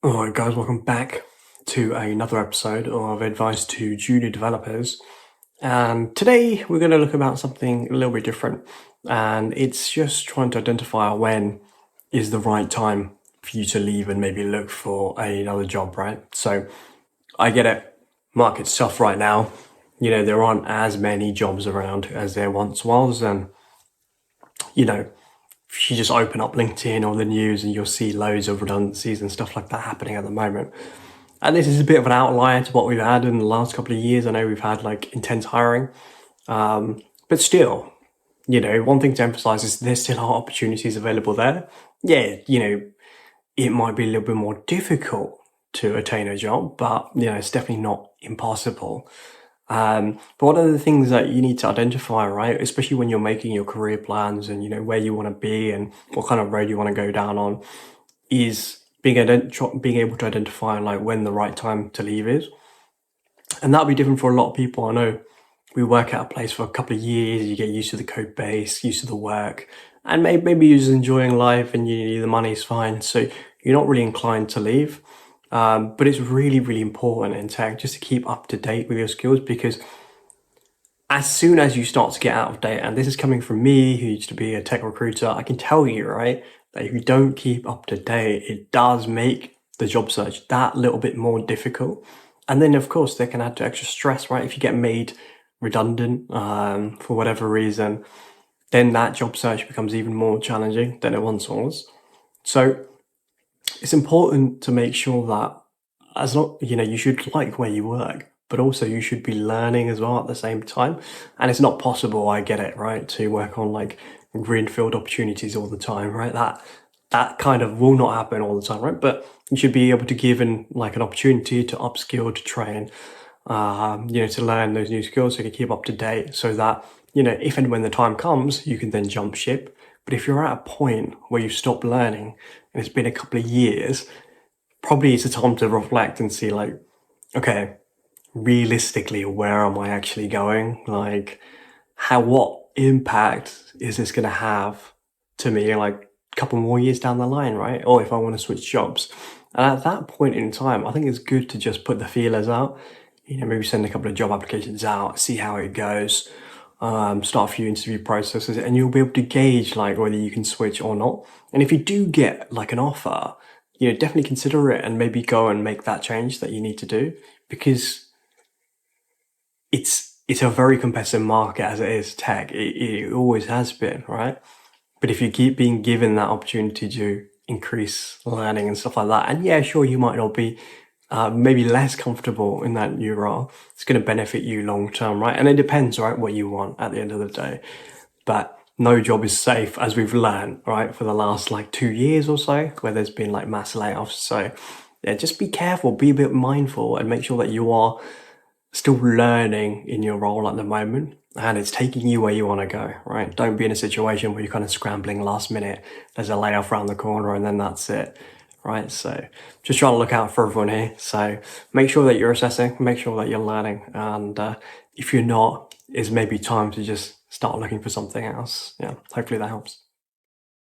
Alright guys, welcome back to another episode of Advice to Junior Developers. And today we're going to look about something a little bit different. And it's just trying to identify when is the right time for you to leave and maybe look for another job, right? So I get it. Market's tough right now. You know, there aren't as many jobs around as there once was. And, you know, if you just open up LinkedIn or the news and you'll see loads of redundancies and stuff like that happening at the moment. And this is a bit of an outlier to what we've had in the last couple of years. I know we've had like intense hiring, but still, you know, one thing to emphasize is there still are opportunities available there. Yeah, you know, it might be a little bit more difficult to attain a job, but you know, it's definitely not impossible. But what are the things that you need to identify, right? Especially when you're making your career plans and you know where you want to be and what kind of road you want to go down on, is being able to identify like when the right time to leave is. And that'll be different for a lot of people. I know we work at a place for a couple of years, you get used to the code base, used to the work, and maybe you're just enjoying life and the money's fine. So you're not really inclined to leave. But it's really, really important in tech just to keep up to date with your skills, because as soon as you start to get out of date, and this is coming from me who used to be a tech recruiter, I can tell you, right, that if you don't keep up to date, it does make the job search that little bit more difficult. And then of course they can add to extra stress, right? If you get made redundant for whatever reason, then that job search becomes even more challenging than it once was. So it's important to make sure that as not, you know, you should like where you work, but also you should be learning as well at the same time. And it's not possible, I get it, right, to work on like greenfield opportunities all the time, right? That kind of will not happen all the time, right? But you should be able to give an like an opportunity to upskill, to train, you know, to learn those new skills so you can keep up to date, so that, you know, if and when the time comes, you can then jump ship. But if you're at a point where you stop learning and it's been a couple of years, probably it's a time to reflect and see like, okay, realistically, where am I actually going? Like, what impact is this going to have to me like a couple more years down the line, right? Or if I want to switch jobs. And at that point in time, I think it's good to just put the feelers out, you know, maybe send a couple of job applications out, see how it goes, start a few interview processes, and you'll be able to gauge like whether you can switch or not. And if you do get like an offer, you know, definitely consider it and maybe go and make that change that you need to do, because it's a very competitive market as it is tech. It always has been, right? But if you keep being given that opportunity to increase learning and stuff like that, and yeah, sure, you might not be maybe less comfortable in that new role, it's going to benefit you long term, right? And it depends, right, what you want at the end of the day. But no job is safe, as we've learned, right, for the last like 2 years or so, where there's been like mass layoffs. So yeah, just be careful, be a bit mindful, and make sure that you are still learning in your role at the moment and it's taking you where you want to go, right? Don't be in a situation where you're kind of scrambling last minute. There's a layoff around the corner and then that's it, right? So just trying to look out for everyone here. So make sure that you're assessing, make sure that you're learning. And if you're not, it's maybe time to just start looking for something else. Yeah, hopefully that helps.